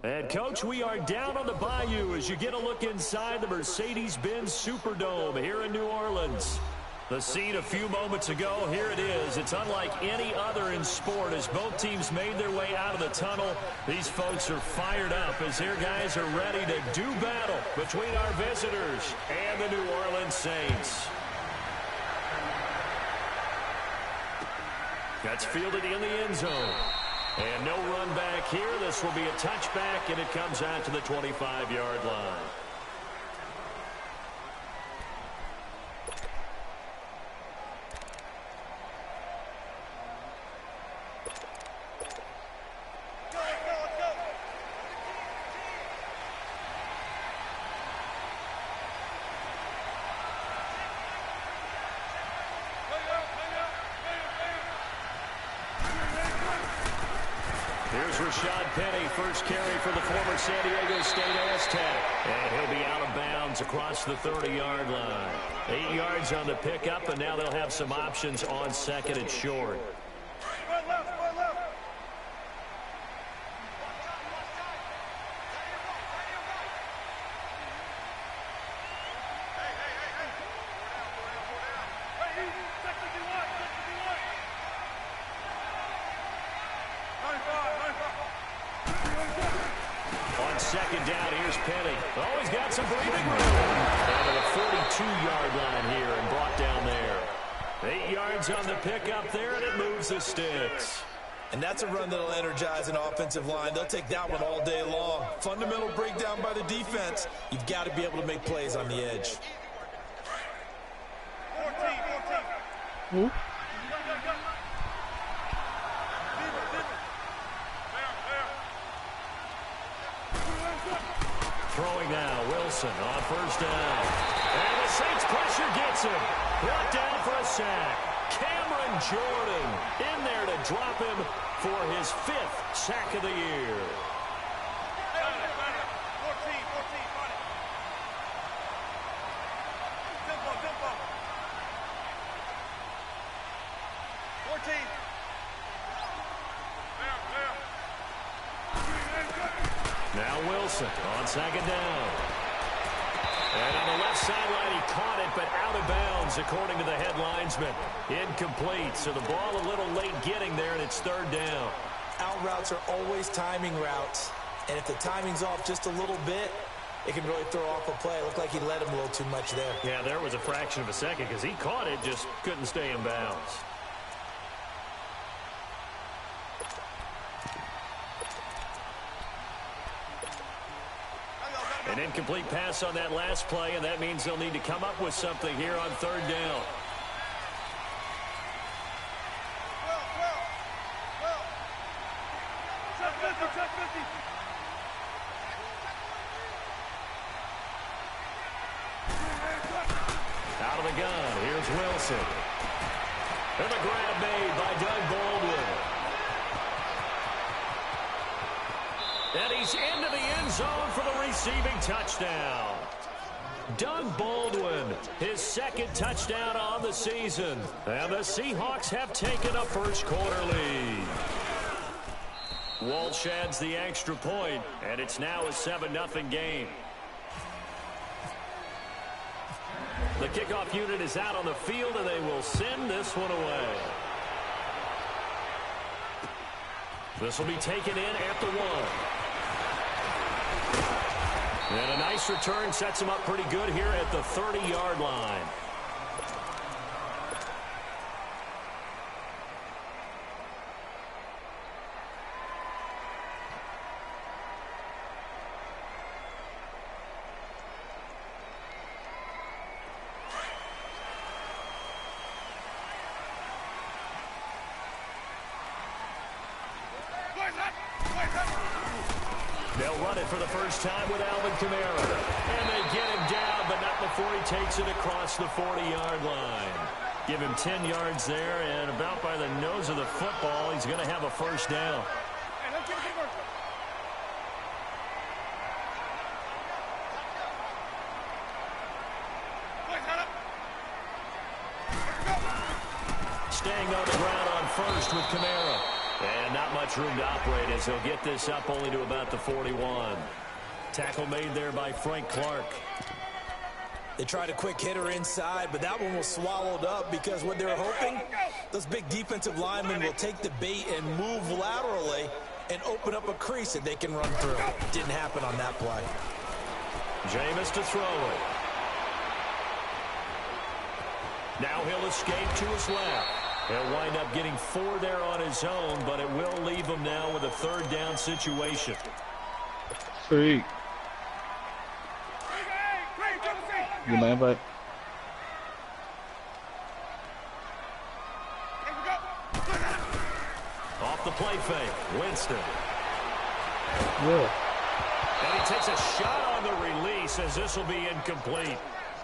And, Coach, we are down on the bayou as you get a look inside the Mercedes-Benz Superdome here in New Orleans. The scene a few moments ago, here it is. It's unlike any other in sport as both teams made their way out of the tunnel. These folks are fired up as their guys are ready to do battle between our visitors and the New Orleans Saints. That's fielded in the end zone. And no run back here. This will be a touchback, and it comes out to the 25-yard line. First carry for the former San Diego State Aztec. And he'll be out of bounds across the 30-yard line. 8 yards on the pickup, and now they'll have some options on second and short. Second down, here's Penny. Oh, he's got some breathing room. Down to the 42-yard line here and brought down there. 8 yards on the pickup there, and it moves the sticks. And that's a run that'll energize an offensive line. They'll take that one all day long. Fundamental breakdown by the defense. You've got to be able to make plays on the edge. 14. Throwing now, Wilson on first down. And the Saints pressure gets him. Brought down for a sack. Cameron Jordan in there to drop him for his 5th sack of the year. 14. Now Wilson on second down. And on the left sideline, he caught it, but out of bounds, according to the head linesman. Incomplete, so the ball a little late getting there, and it's third down. Out routes are always timing routes, and if the timing's off just a little bit, it can really throw off a play. It looked like he let him a little too much there. Yeah, there was a fraction of a second because he caught it, just couldn't stay in bounds. An incomplete pass on that last play, and that means they'll need to come up with something here on third down. Out of the gun, here's Wilson. And the grab made by Doug Baldwin. And he's into the end zone for the receiving touchdown. Doug Baldwin, his 2nd touchdown on the season. And the Seahawks have taken a first quarter lead. Walsh adds the extra point, and it's now a 7-0 game. The kickoff unit is out on the field, and they will send this one away. This will be taken in at the 1. And a nice return sets him up pretty good here at the 30-yard line. They'll run it for the first time with Alvin Kamara. And they get him down, but not before he takes it across the 40-yard line. Give him 10 yards there, and about by the nose of the football, he's going to have a first down. Staying on the ground on first with Kamara. And not much room to operate as he'll get this up only to about the 41. Tackle made there by Frank Clark. They tried a quick hitter inside, but that one was swallowed up because what they were hoping, those big defensive linemen will take the bait and move laterally and open up a crease that they can run through. Didn't happen on that play. Jameis to throw it. Now he'll escape to his left. He'll wind up getting 4 there on his own, but it will leave him now with a 3rd down situation. Sweet. You mind, but off the play fake, Winston. Yeah. And he takes a shot on the release as this will be incomplete.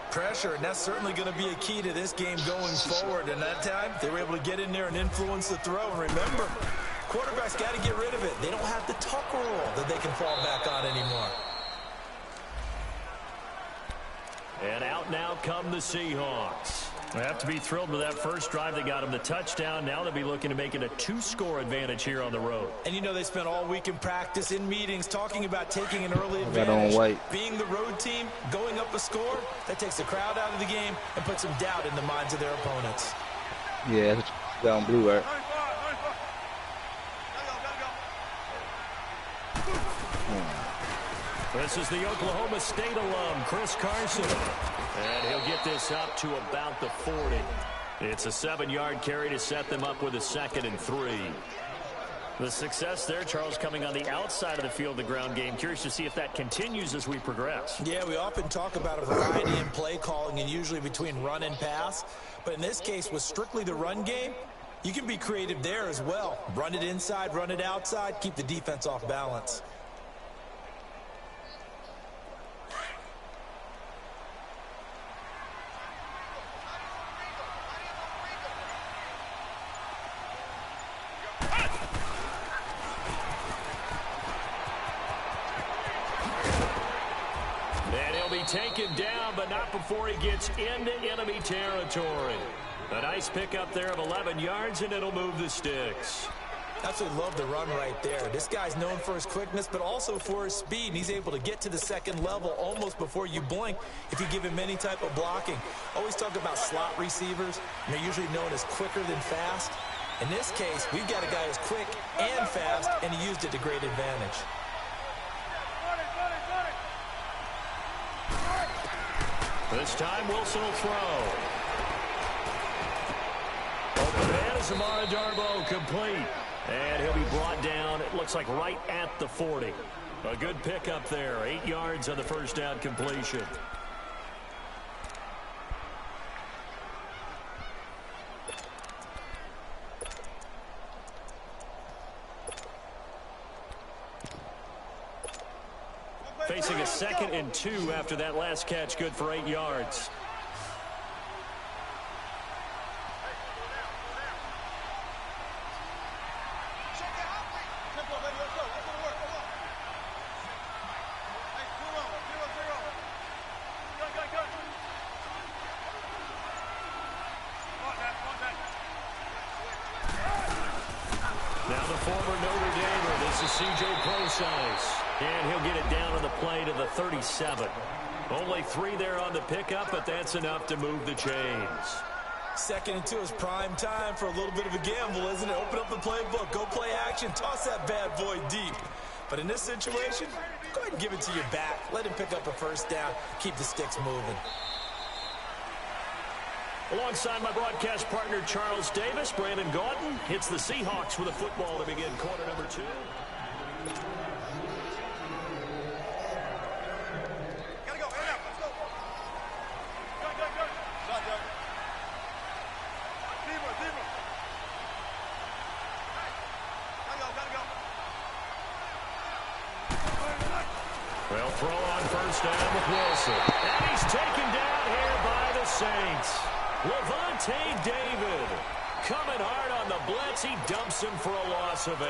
Pressure, and that's certainly going to be a key to this game going forward. And that time, they were able to get in there and influence the throw. And remember, quarterbacks got to get rid of it. They don't have the tuck rule that they can fall back on anymore. And out now come the Seahawks. They have to be thrilled with that first drive that got them the touchdown. Now they'll be looking to make it a 2-score advantage here on the road. And you know they spent all week in practice, in meetings, talking about taking an early advantage. Being the road team, going up a score, that takes the crowd out of the game and puts some doubt in the minds of their opponents. Yeah, it's down blue, right? This is the Oklahoma State alum, Chris Carson. And he'll get this up to about the 40. It's a 7-yard carry to set them up with a 2nd and 3. The success there, Charles, coming on the outside of the field, the ground game. Curious to see if that continues as we progress. Yeah, we often talk about a variety in play calling and usually between run and pass. But in this case, with strictly the run game, you can be creative there as well. Run it inside, run it outside, keep the defense off balance. Taken down, but not before he gets into enemy territory. A nice pickup there of 11 yards, and it'll move the sticks. Absolutely love the run right there. This guy's known for his quickness, but also for his speed, and he's able to get to the 2nd level almost before you blink if you give him any type of blocking. Always talk about slot receivers, and they're usually known as quicker than fast. In this case, we've got a guy who's quick and fast, and he used it to great advantage. This time, Wilson will throw. Open man is Amara Darboh, complete. And he'll be brought down, it looks like right at the 40. A good pickup there, 8 yards on the first down completion. Facing a 2nd and 2 after that last catch, good for 8 yards. Now the former Notre Damer, this is C.J. Procise. And he'll get it down on the play to the 37. Only 3 there on the pickup, but that's enough to move the chains. 2nd and 2 is prime time for a little bit of a gamble, isn't it? Open up the playbook, go play action, toss that bad boy deep. But in this situation, go ahead and give it to your back. Let him pick up a 1st down, keep the sticks moving. Alongside my broadcast partner, Charles Davis, Brandon Gaudin hits the Seahawks with a football to begin quarter number 2. They'll throw on 1st down with Wilson. And he's taken down here by the Saints. Levante David coming hard on the blitz. He dumps him for a loss of 8.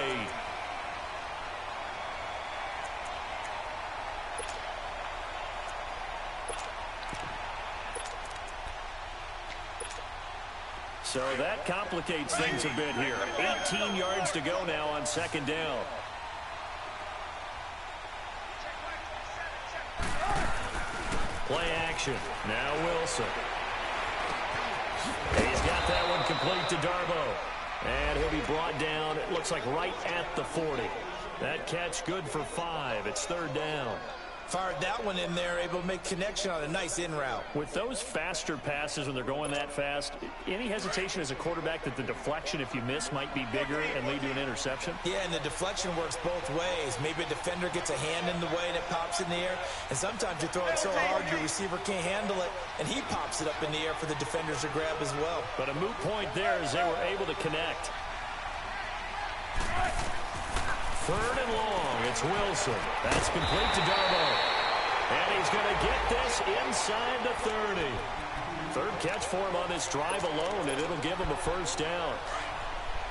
So that complicates things a bit here. 18 yards to go now on second down. Play action. Now Wilson. He's got that one complete to Darbo. And he'll be brought down, it looks like right at the 40. That catch good for 5. It's third down. Fired that one in there, able to make connection on a nice in route. With those faster passes when they're going that fast, any hesitation as a quarterback that the deflection, if you miss, might be bigger and lead to an interception? Yeah, and the deflection works both ways. Maybe a defender gets a hand in the way and it pops in the air. And sometimes you throw it so hard your receiver can't handle it, and he pops it up in the air for the defenders to grab as well. But a moot point there as they were able to connect. Third and long. It's Wilson. That's complete to Darbo. And he's going to get this inside the 30. Third catch for him on this drive alone, and it'll give him a first down.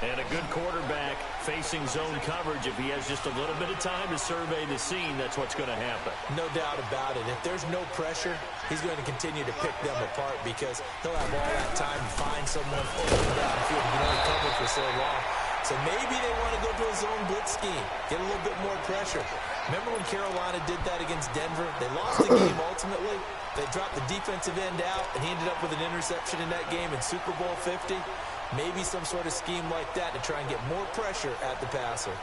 And a good quarterback facing zone coverage. If he has just a little bit of time to survey the scene, that's what's going to happen. No doubt about it. If there's no pressure, he's going to continue to pick them apart because he'll have all that time to find someone open downfield. He can only cover for so long. So maybe they want to go to a zone blitz scheme, get a little bit more pressure. Remember when Carolina did that against Denver? They lost the game ultimately. They dropped the defensive end out, and he ended up with an interception in that game in Super Bowl 50. Maybe some sort of scheme like that to try and get more pressure at the passer.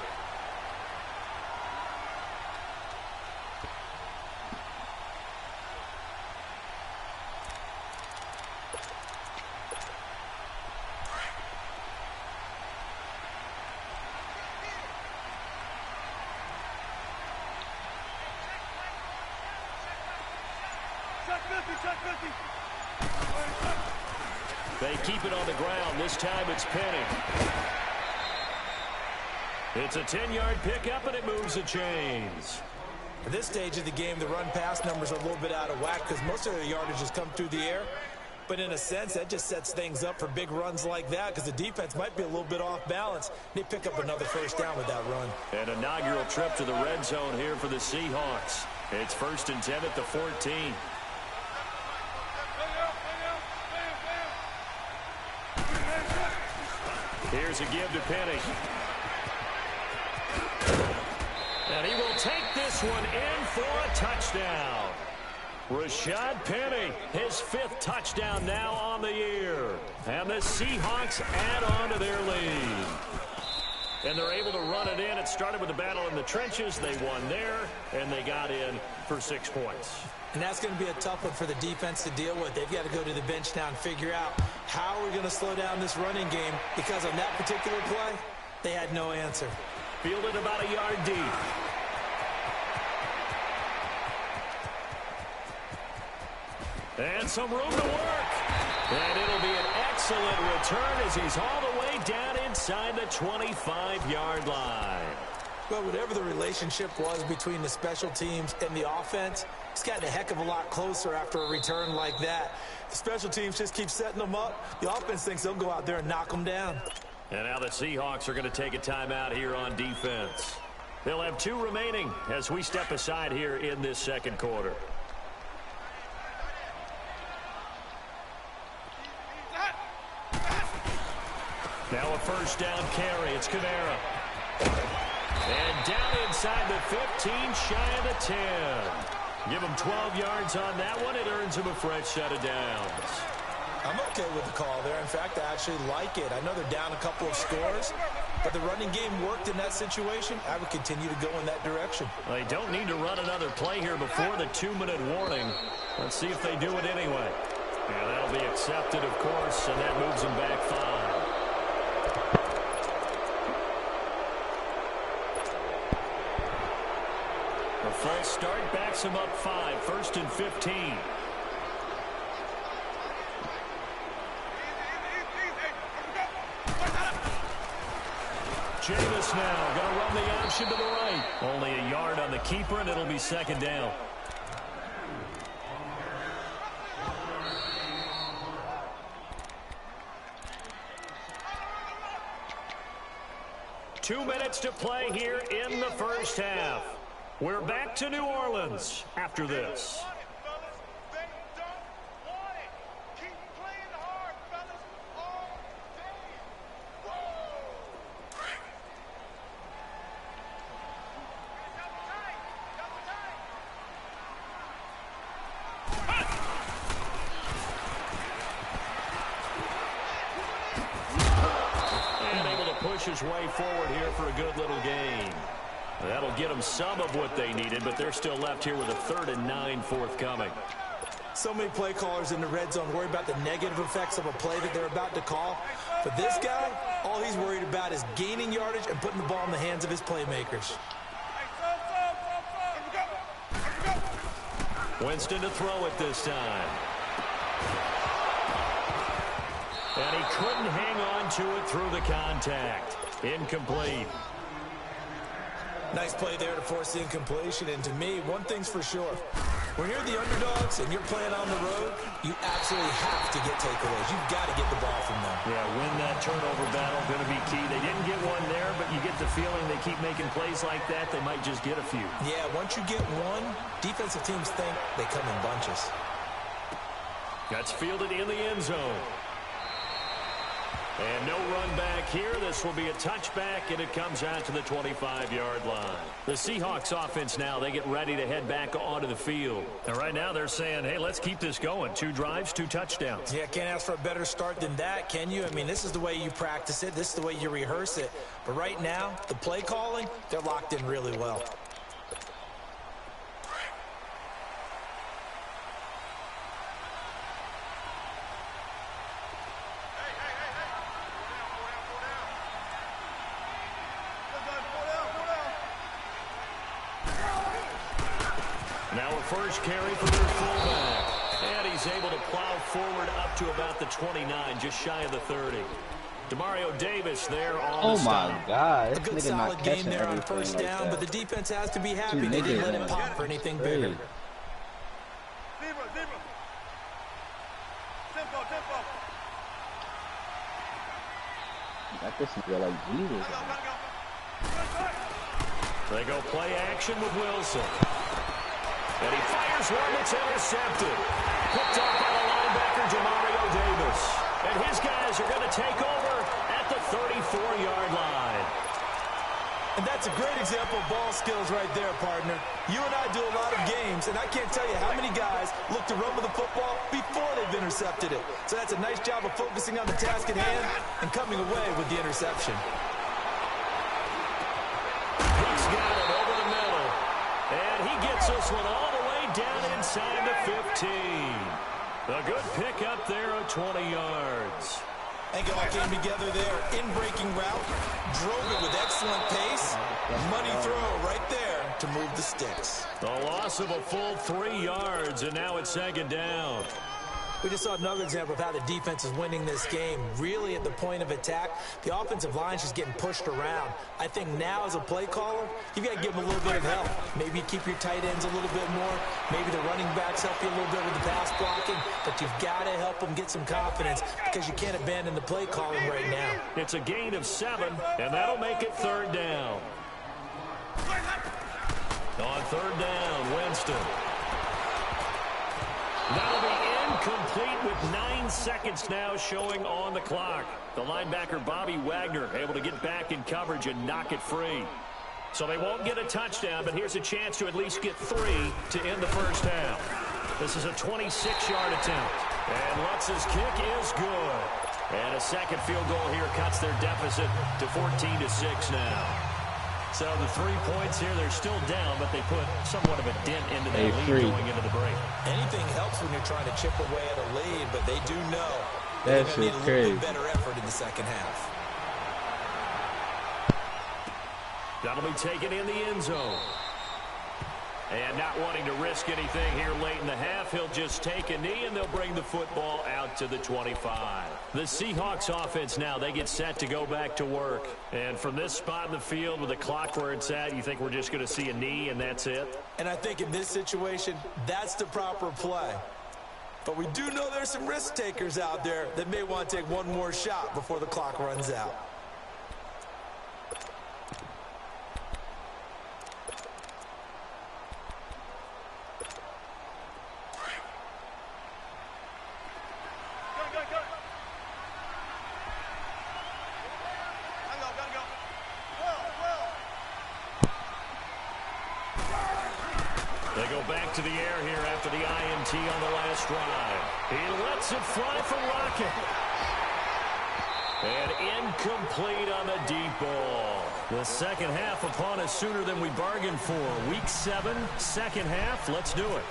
They keep it on the ground. This time it's Penny. It's a 10-yard pickup, and it moves the chains. At this stage of the game, the run-pass numbers are a little bit out of whack because most of their yardage has come through the air. But in a sense, that just sets things up for big runs like that because the defense might be a little bit off balance. They pick up another first down with that run. An inaugural trip to the red zone here for the Seahawks. It's 1st and 10 at the 14. Here's a give to Penny. And he will take this one in for a touchdown. Rashad Penny, his 5th touchdown now on the year. And the Seahawks add on to their lead. And they're able to run it in. It started with a battle in the trenches. They won there, and they got in for 6 points. And that's going to be a tough one for the defense to deal with. They've got to go to the bench now and figure out how we're going to slow down this running game because on that particular play, they had no answer. Fielded about a yard deep. And some room to work. And it'll be an excellent return as he's all the way down inside the 25-yard line. Well, whatever the relationship was between the special teams and the offense, it's gotten a heck of a lot closer after a return like that. The special teams just keep setting them up. The offense thinks they'll go out there and knock them down. And now the Seahawks are going to take a timeout here on defense. They'll have 2 remaining as we step aside here in this second quarter. Now a first down carry. It's Kamara. And down inside the 15, shy of the 10. Give him 12 yards on that one. It earns him a fresh set of downs. I'm okay with the call there. In fact, I actually like it. I know they're down a couple of scores, but the running game worked in that situation. I would continue to go in that direction. They don't need to run another play here before the 2-minute warning. Let's see if they do it anyway. And that'll be accepted, of course, and that moves them back 5. A false start backs him up 5, 1st and 15. Jameis now going to run the option to the right. Only a yard on the keeper, and it'll be second down. Two minutes to play here in the first half. We're back to New Orleans after this. his way forward here for a good little gain. That'll get them some of what they needed, but they're still left here with a 3rd and 9 forthcoming. So many play callers in the red zone worry about the negative effects of a play that they're about to call. But this guy, all he's worried about is gaining yardage and putting the ball in the hands of his playmakers. Winston to throw it this time. And he couldn't hang on to it through the contact. Incomplete. Nice play there to force the incompletion. And to me, one thing's for sure. When you're the underdogs and you're playing on the road, you absolutely have to get takeaways. You've got to get the ball from them. Yeah, win that turnover battle, going to be key. They didn't get one there, but you get the feeling they keep making plays like that, they might just get a few. Yeah, once you get one, defensive teams think they come in bunches. That's fielded in the end zone. And no run back here. This will be a touchback, and it comes out to the 25-yard line. The Seahawks offense now, they get ready to head back onto the field. And right now they're saying, hey, let's keep this going. 2 drives, 2 touchdowns. Yeah, can't ask for a better start than that, can you? I mean, this is the way you practice it. This is the way you rehearse it. But right now, the play calling, they're locked in really well. Now a first carry for their fullback. And he's able to plow forward up to about the 29, just shy of the 30. Demario Davis there on the stop. Oh, my God. A This good nigga solid not game catching there on everything first like down, that. but the defense has to be happy Two they didn't niggas let in it there. pop for anything Crazy. bigger. Zebra, zebra. Tempo, tempo. Got this nigga like Jesus. Gotta go. They go play action with Wilson. And he fires one that's intercepted. Picked up by the linebacker, Demario Davis. And his guys are going to take over at the 34-yard line. And that's a great example of ball skills right there, partner. You and I do a lot of games, and I can't tell you how many guys look to run with the football before they've intercepted it. So that's a nice job of focusing on the task at hand and coming away with the interception. He's got it over the middle. And he gets this one all the way down inside the 15. A good pickup there of 20 yards. I think it all came together there. In-breaking route, drove it with excellent pace. Money throw right there to move the sticks. The loss of a full 3 yards, and now it's second down. We just saw another example of how the defense is winning this game. Really at the point of attack, the offensive line's just getting pushed around. I think now as a play caller, you've got to give them a little bit of help. Maybe keep your tight ends a little bit more. Maybe the running backs help you a little bit with the pass blocking. But you've got to help them get some confidence because you can't abandon the play calling right now. It's a gain of 7, and that'll make it third down. On third down, Winston. That'll be incomplete with 9 seconds now showing on the clock. The linebacker, Bobby Wagner, able to get back in coverage and knock it free. So they won't get a touchdown, but here's a chance to at least get 3 to end the first half. This is a 26-yard attempt. And Lutz's kick is good. And a second field goal here cuts their deficit to 14-6 now. So the 3 points here, they're still down, but they put somewhat of a dent into that lead going into the break. Anything helps when you're trying to chip away at a lead, but they do know That they're going to need shit's a little crazy. bit better effort in the second half. That'll be taken in the end zone. And not wanting to risk anything here late in the half, he'll just take a knee, and they'll bring the football out to the 25. The Seahawks offense now, they get set to go back to work. And from this spot in the field with the clock where it's at, you think we're just going to see a knee and that's it? And I think in this situation, that's the proper play. But we do know there's some risk takers out there that may want to take one more shot before the clock runs out. They go back to the air here after the INT on the last drive. He lets it fly from Rocket. And incomplete on the deep ball. The second half upon us sooner than we bargained for. Week 7, second half. Let's do it.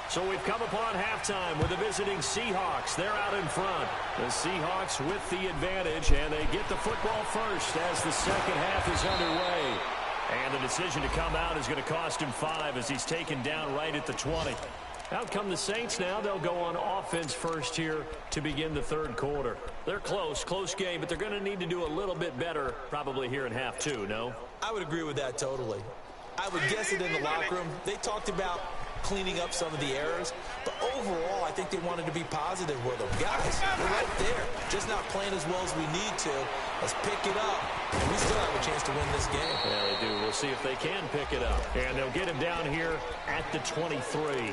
So we've come upon halftime with the visiting Seahawks. They're out in front. The Seahawks with the advantage, and they get the football first as the second half is underway. And the decision to come out is going to cost him 5 as he's taken down right at the 20. Out come the Saints now. They'll go on offense first here to begin the third quarter. They're close game, but they're going to need to do a little bit better probably here in half 2, no? I would agree with that totally. I would guess it in the locker room. They talked about cleaning up some of the errors, but overall, I think they wanted to be positive with them. Guys, we're right there, just not playing as well as we need to. Let's pick it up, and we still have a chance to win this game. Yeah, they do. We'll see if they can pick it up. And they'll get him down here at the 23.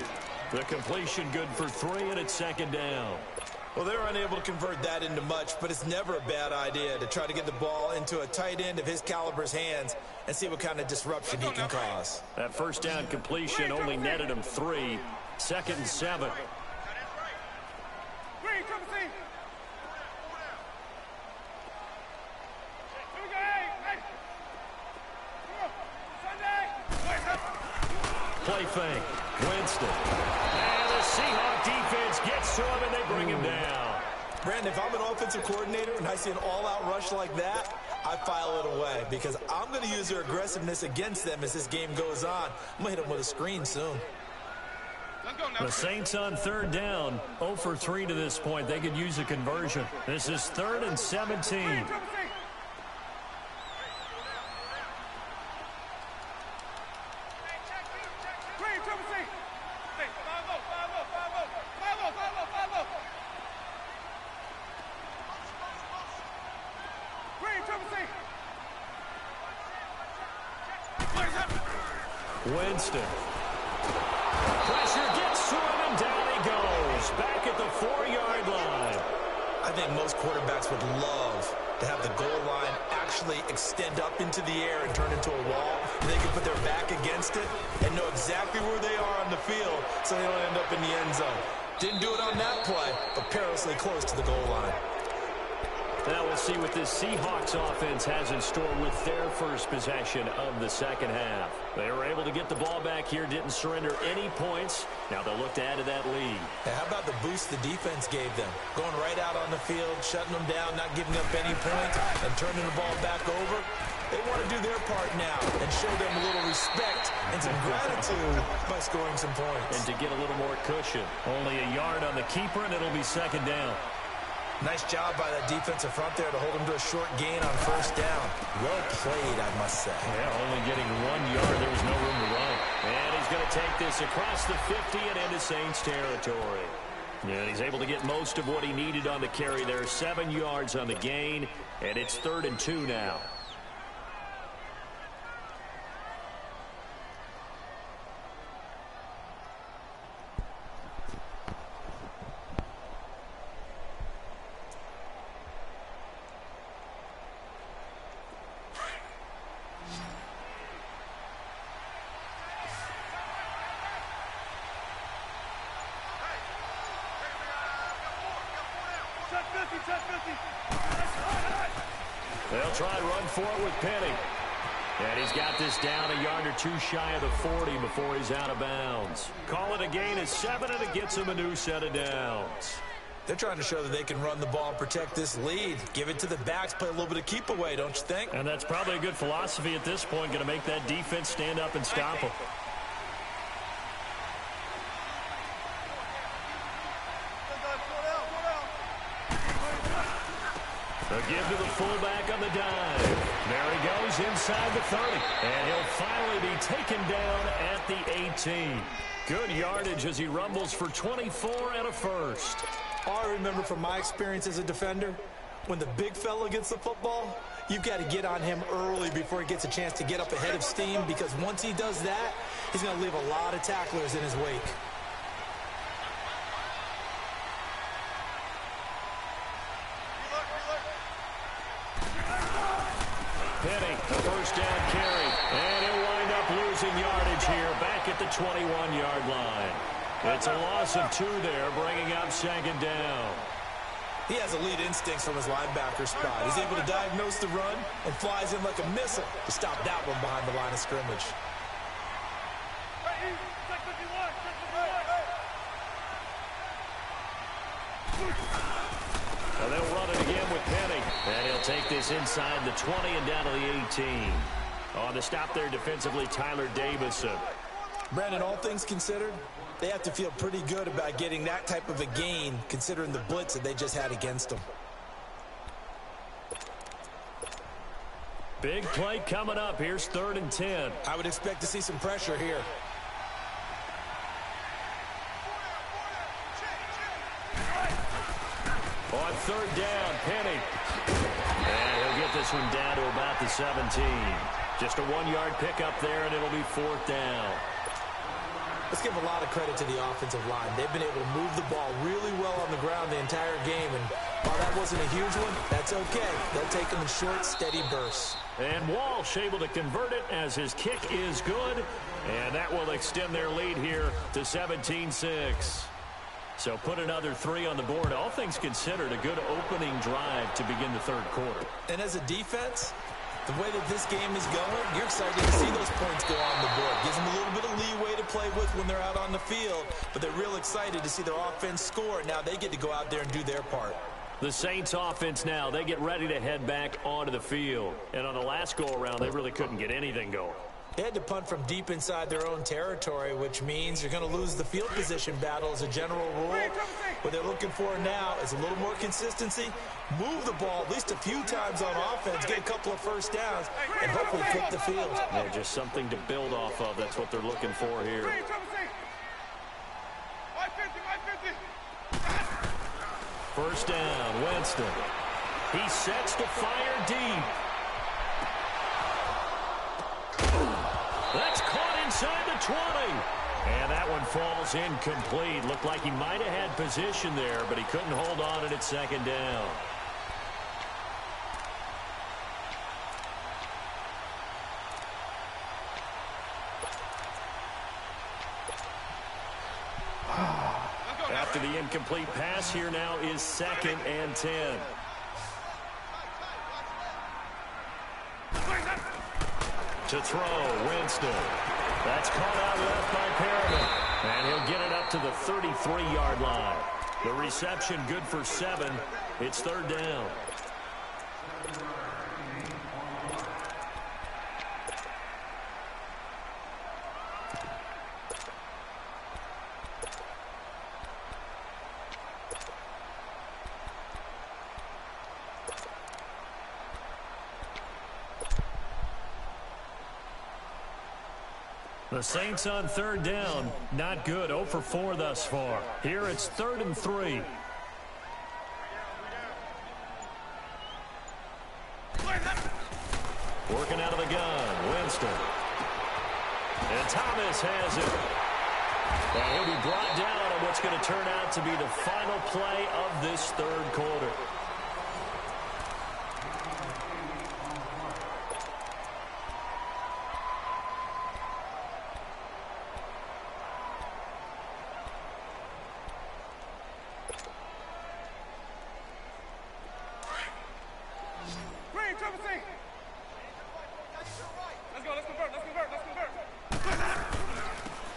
The completion good for 3, and it's second down. Well, they were unable to convert that into much, but it's never a bad idea to try to get the ball into a tight end of his caliber's hands and see what kind of disruption he can cause. That first down completion only netted him 3. Second and 7. Play fake. Winston. And the Seahawk defense gets to him, and they bring him down. Brandon, if I'm an offensive coordinator and I see an all-out rush like that, I file it away because I'm going to use their aggressiveness against them as this game goes on. I'm going to hit them with a screen soon. The Saints on third down, 0 for 3 to this point. They could use a conversion. This is 3rd and 17. Winston. Pressure gets to him, and down he goes. Back at the 4-yard line. I think most quarterbacks would love to have the goal line actually extend up into the air and turn into a wall. They can put their back against it and know exactly where they are on the field so they don't end up in the end zone. Didn't do it on that play, but perilously close to the goal line. Now we'll see what this Seahawks offense has in store with their first possession of the second half. They were able to get the ball back here, didn't surrender any points. Now they'll look to add to that lead. Now how about the boost the defense gave them? Going right out on the field, shutting them down, not giving up any points, and turning the ball back over. They want to do their part now and show them a little respect and some gratitude by scoring some points. And to get a little more cushion. Only a yard on the keeper, and it'll be second down. Nice job by that defensive front there to hold him to a short gain on first down. Well played, I must say. Yeah, only getting 1 yard. There was no room to run. And he's going to take this across the 50 and into Saints territory. And he's able to get most of what he needed on the carry there. 7 yards on the gain, and it's 3rd and 2 now. They'll try and run for it with Penny. And he's got this down a yard or 2 shy of the 40 before he's out of bounds. Call it a gain of 7, and it gets him a new set of downs. They're trying to show that they can run the ball and protect this lead. Give it to the backs, play a little bit of keep away, don't you think? And that's probably a good philosophy at this point, going to make that defense stand up and stop them. They'll give to the fullback on the dive. There he goes inside the 30. And he'll finally be taken down at the 18. Good yardage as he rumbles for 24 and a first. All I remember from my experience as a defender, when the big fella gets the football, you've got to get on him early before he gets a chance to get up ahead of steam, because once he does that, he's going to leave a lot of tacklers in his wake. Penny, the first down carry, and he'll wind up losing yardage here back at the 21-yard line. It's a loss of 2 there, bringing up second down. He has elite instincts from his linebacker spot. He's able to diagnose the run and flies in like a missile to stop that one behind the line of scrimmage. And they'll run it again with Penny. And he'll take this inside the 20 and down to the 18. On the stop there defensively, Tyler Davis. Brandon, all things considered, they have to feel pretty good about getting that type of a gain considering the blitz that they just had against them. Big play coming up. Here's 3rd and 10. I would expect to see some pressure here. On 3rd down, Penny. And he'll get this one down to about the 17. Just a 1-yard pickup there, and it'll be 4th down. Let's give a lot of credit to the offensive line. They've been able to move the ball really well on the ground the entire game, and while that wasn't a huge one, that's okay. They'll take them in short, steady bursts. And Walsh able to convert it as his kick is good, and that will extend their lead here to 17-6. So put another 3 on the board. All things considered, a good opening drive to begin the 3rd quarter. And as a defense, the way that this game is going, you're excited to see those points go on the board. Gives them a little bit of leeway to play with when they're out on the field, but they're real excited to see their offense score. Now they get to go out there and do their part. The Saints offense now, they get ready to head back onto the field. And on the last go-around, they really couldn't get anything going. They had to punt from deep inside their own territory, which means you're going to lose the field position battle as a general rule. What they're looking for now is a little more consistency, move the ball at least a few times on offense, get a couple of first downs, and hopefully flip the field. Yeah, just something to build off of. That's what they're looking for here. First down, Winston. He sets to fire deep. That's caught inside the 20. And that one falls incomplete. Looked like he might have had position there, but he couldn't hold on and it's 2nd down. After the incomplete pass, here now is 2nd and 10. To throw, Winston. That's caught out left by Perriman. And he'll get it up to the 33-yard line. The reception good for 7. It's 3rd down. The Saints on 3rd down, not good. 0 for 4 thus far. Here it's 3rd and 3. Working out of the gun, Winston. And Thomas has it. And he'll be brought down on what's going to turn out to be the final play of this 3rd quarter.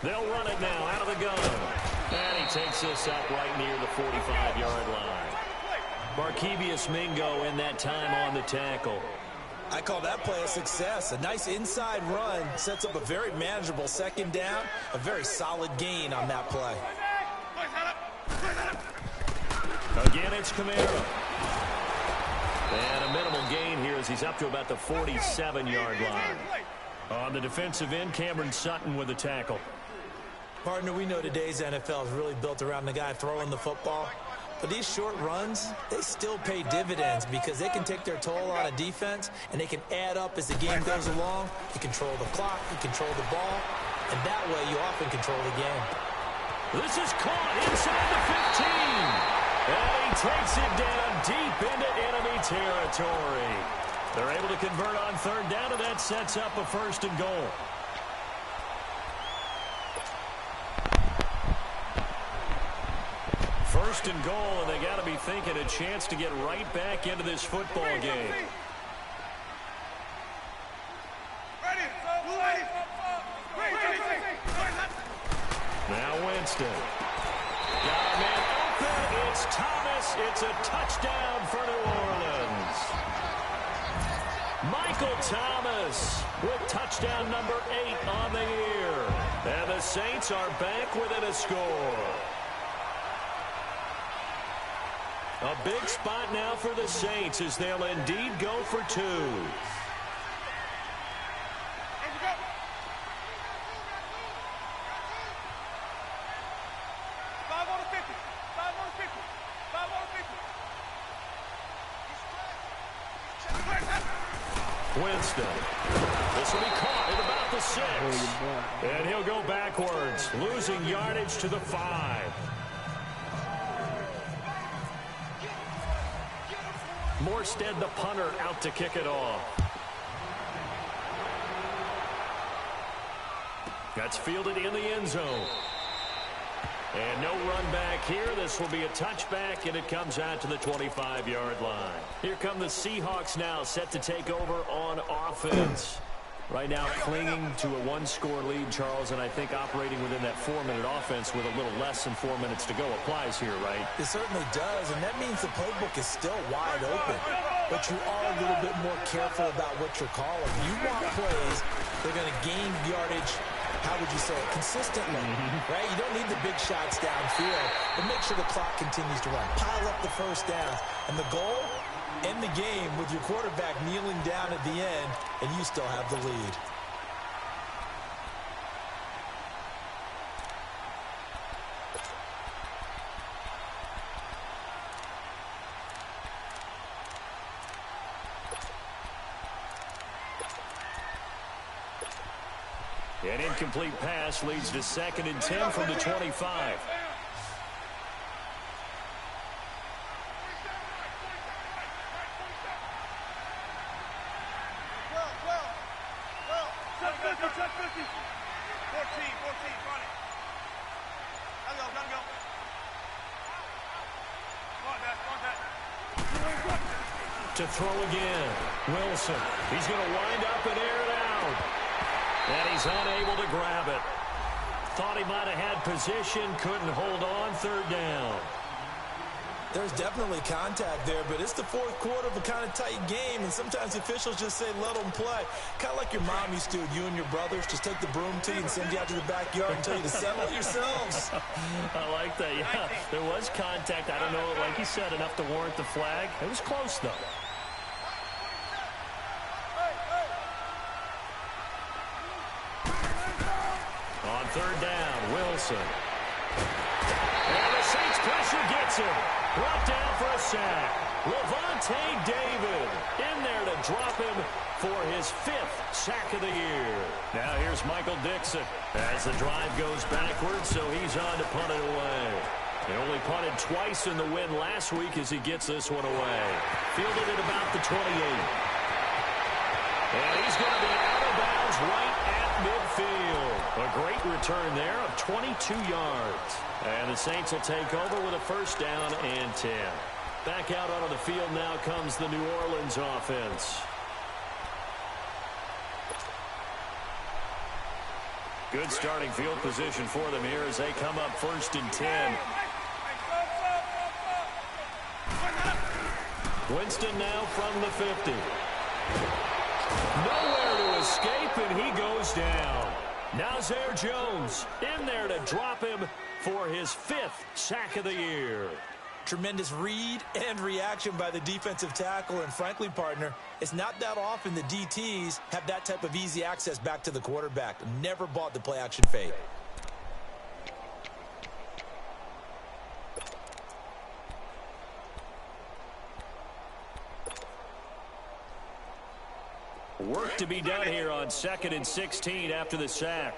They'll run it now out of the gun. And he takes this up right near the 45-yard line. Barkevius Mingo in that time on the tackle. I call that play a success. A nice inside run sets up a very manageable 2nd down. A very solid gain on that play. Again, it's Kamara. And a minimal gain here as he's up to about the 47-yard line. On the defensive end, Cameron Sutton with a tackle. Partner, we know today's NFL is really built around the guy throwing the football. But these short runs, they still pay dividends because they can take their toll on a defense and they can add up as the game goes along. You control the clock, you control the ball, and that way you often control the game. This is caught inside the 15. And he takes it down deep into enemy territory. They're able to convert on 3rd down, and that sets up a 1st and goal. first and goal, and they got to be thinking a chance to get right back into this football game. Now Winston. Got a man open. It's Thomas. It's a touchdown for New Orleans. Michael Thomas with touchdown number 8 on the year. And the Saints are back within a score. A big spot now for the Saints as they'll indeed go for 2. Winston. This will be caught at about the 6. And he'll go backwards, losing yardage to the 5. Morstead, the punter, out to kick it off. That's fielded in the end zone. And no run back here. This will be a touchback, and it comes out to the 25-yard line. Here come the Seahawks now, set to take over on offense. Right now clinging to a 1-score lead, Charles, and I think operating within that 4-minute offense with a little less than 4 minutes to go applies here, right? It certainly does, and that means the playbook is still wide open. But you are a little bit more careful about what you're calling. You want plays that are going to gain yardage, how would you say it, consistently, right? You don't need the big shots downfield, but make sure the clock continues to run. Pile up the first downs. And the goal, end the game with your quarterback kneeling down at the end, and you still have the lead. An incomplete pass leads to 2nd and 10 from the 25. To throw again. Wilson. He's going to wind up and air it out. And he's unable to grab it. Thought he might have had position, couldn't hold on, 3rd down. There's definitely contact there, but it's the 4th quarter of a kind of tight game, and sometimes officials just say let them play. Kind of like your mom used to, you and your brothers, just take the broom to you and send you out to the backyard and tell you to settle it yourselves. I like that, yeah. There was contact. I don't know, like you said, enough to warrant the flag. It was close, though. On 3rd down, Wilson. And the Saints pressure gets him. Brought down for a sack. Revamped David in there to drop him for his 5th sack of the year. Now here's Michael Dixon as the drive goes backwards, so he's on to punt it away. He only punted twice in the win last week as he gets this one away. Fielded at about the 28. And he's going to be out of bounds right at midfield. A great return there of 22 yards. And the Saints will take over with a 1st down and 10. Back out onto the field now comes the New Orleans offense. Good starting field position for them here as they come up 1st and 10. Winston now from the 50. Nowhere to escape, and he goes down. Now Zaire Jones in there to drop him for his 5th sack of the year. Tremendous read and reaction by the defensive tackle, and frankly, partner, it's not that often the DTs have that type of easy access back to the quarterback. Never bought the play-action fade. Work to be done here on 2nd and 16 after the sack.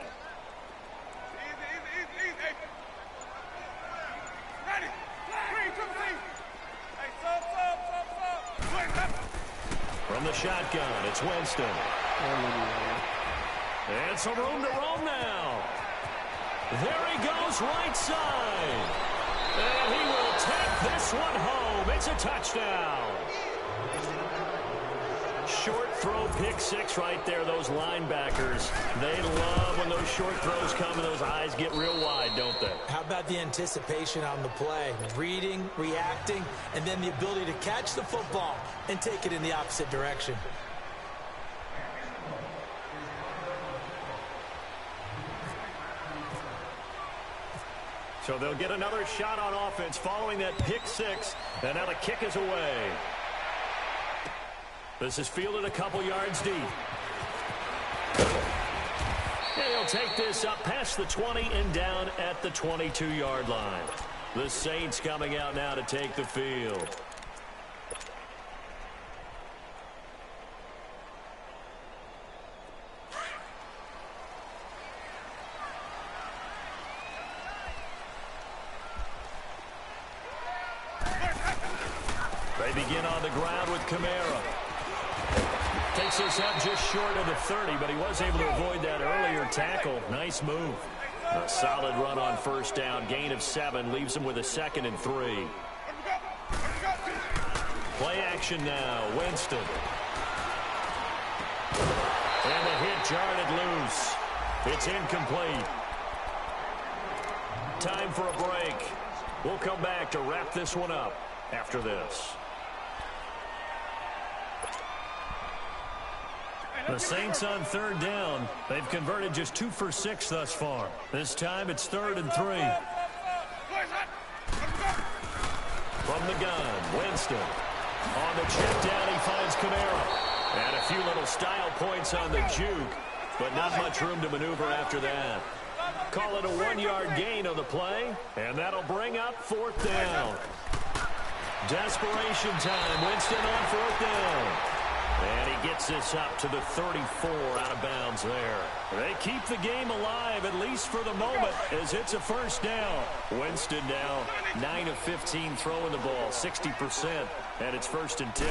From the shotgun, it's Winston. And some room to roam now. There he goes, right side. And he will take this one home. It's a touchdown. Short throw, pick six right there. Those linebackers, they love when those short throws come and those eyes get real wide, don't they? How about the anticipation on the play? Reading, reacting, and then the ability to catch the football and take it in the opposite direction. So they'll get another shot on offense following that pick six, and now the kick is away. This is fielded a couple yards deep. And he'll take this up past the 20 and down at the 22-yard line. The Saints coming out now to take the field. They begin on the ground with Kamara. Takes this up just short of the 30, but he was able to avoid that earlier tackle. Nice move. A solid run on first down. Gain of 7 leaves him with a 2nd and 3. Play action now. Winston. And the hit jarred it loose. It's incomplete. Time for a break. We'll come back to wrap this one up after this. The Saints on third down. They've converted just 2 for 6 thus far. This time it's 3rd and 3. From the gun, Winston. On the check down, he finds Kamara. And a few little style points on the juke, but not much room to maneuver after that. Call it a 1-yard gain on the play, and that'll bring up 4th down. Desperation time. Winston on 4th down. And he gets this up to the 34 out of bounds there. They keep the game alive, at least for the moment, as it's a first down. Winston now 9 of 15 throwing the ball, 60%, and it's 1st and 10.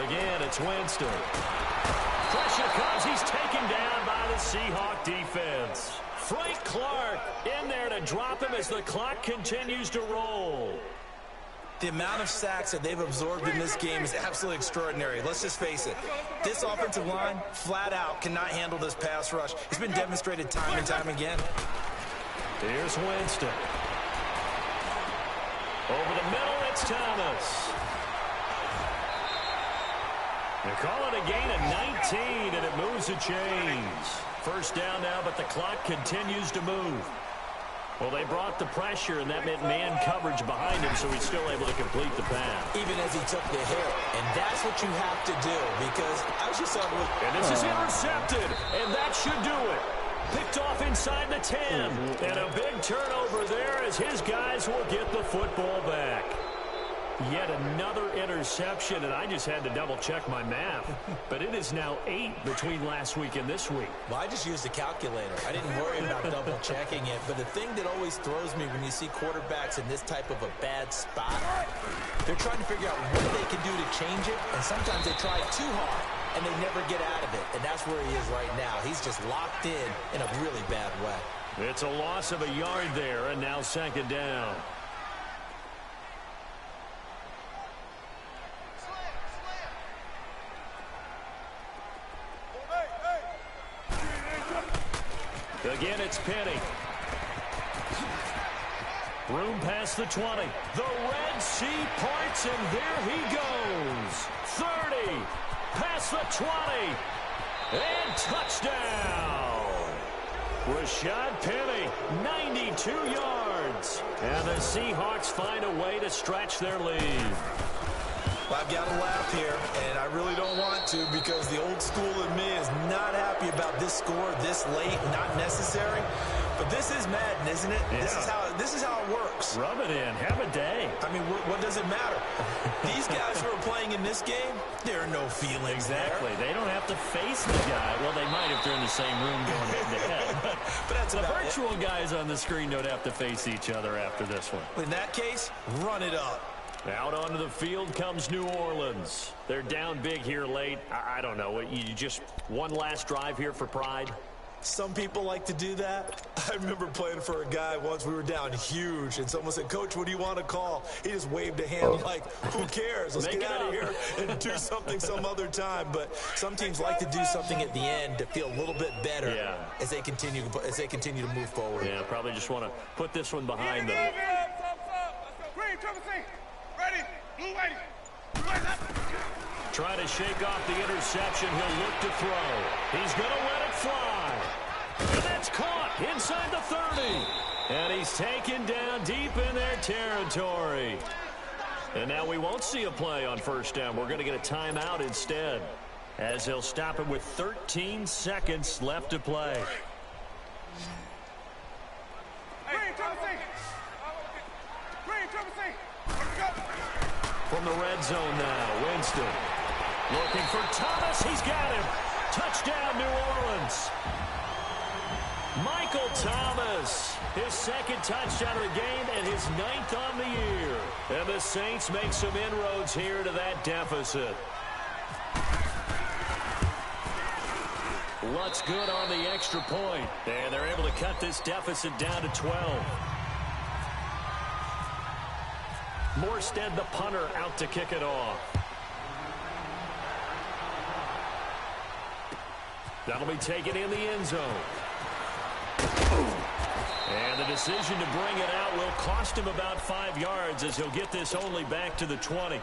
Again, it's Winston. Pressure comes. He's taken down by the Seahawk defense. Frank Clark in there to drop him as the clock continues to roll. The amount of sacks that they've absorbed in this game is absolutely extraordinary. Let's just face it. This offensive line, flat out, cannot handle this pass rush. It's been demonstrated time and time again. Here's Winston. Over the middle, it's Thomas. They call it a gain of 19, and it moves the chains. First down now, but the clock continues to move. Well, they brought the pressure, and that meant man coverage behind him, so he's still able to complete the pass. Even as he took the hit. And that's what you have to do, because I was just talking with... And this is intercepted, and that should do it. Picked off inside the 10. And a big turnover there as his guys will get the football back. Yet another interception, and I just had to double-check my math. But it is now 8 between last week and this week. Well, I just used a calculator. I didn't worry about double-checking it. But the thing that always throws me when you see quarterbacks in this type of a bad spot, they're trying to figure out what they can do to change it, and sometimes they try too hard, and they never get out of it. And that's where he is right now. He's just locked in a really bad way. It's a loss of a yard there, and now 2nd down. Again, it's Penny. Room past the 20. The Red Sea parts, and there he goes. 30. Past the 20. And touchdown. Rashad Penny, 92 yards. And the Seahawks find a way to stretch their lead. Well, I've got to laugh here, and I really don't want to because the old school in me is not happy about this score this late, not necessary. But this is Madden, isn't it? Yeah. This is how it works. Rub it in. Have a day. I mean, what does it matter? These guys who are playing in this game, there are no feelings exactly. there. They don't have to face the guy. Well, they might if they're in the same room going head-to-head. But that's the virtual guys on the screen don't have to face each other after this one. In that case, run it up. Out onto the field comes New Orleans. They're down big here late. I don't know. You just one last drive here for pride? Some people like to do that. I remember playing for a guy once. We were down huge, and someone said, "Coach, what do you want to call?" He just waved a hand like, "Who cares? Let's get out of here and do something some other time." But some teams like to do something at the end to feel a little bit better as they continue to move forward. Yeah, probably just want to put this one behind them. Green, triple C. Ready. Blue waiting. Trying to shake off the interception. He'll look to throw. He's going to let it fly. And that's caught inside the 30. And he's taken down deep in their territory. And now we won't see a play on first down. We're going to get a timeout instead, as he'll stop it with 13 seconds left to play. From the red zone now, Winston looking for Thomas. He's got him. Touchdown, New Orleans. Michael Thomas, his second touchdown of the game and his 9th on the year. And the Saints make some inroads here to that deficit. What's good on the extra point? And they're able to cut this deficit down to 12. Morstead, the punter, out to kick it off. That'll be taken in the end zone. And the decision to bring it out will cost him about 5 yards, as he'll get this only back to the 20.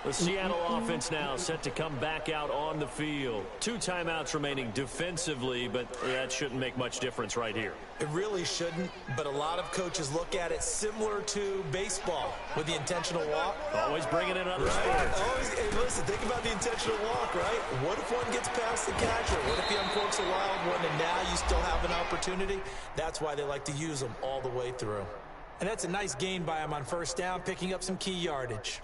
The Seattle offense now set to come back out on the field. 2 timeouts remaining defensively, but that shouldn't make much difference right here. It really shouldn't, but a lot of coaches look at it similar to baseball with the intentional walk. Always bringing in other right? sports. Hey, listen, think about the intentional walk, right? What if one gets past the catcher? What if he uncorks a wild one and now you still have an opportunity? That's why they like to use them all the way through. And that's a nice gain by him on first down, picking up some key yardage.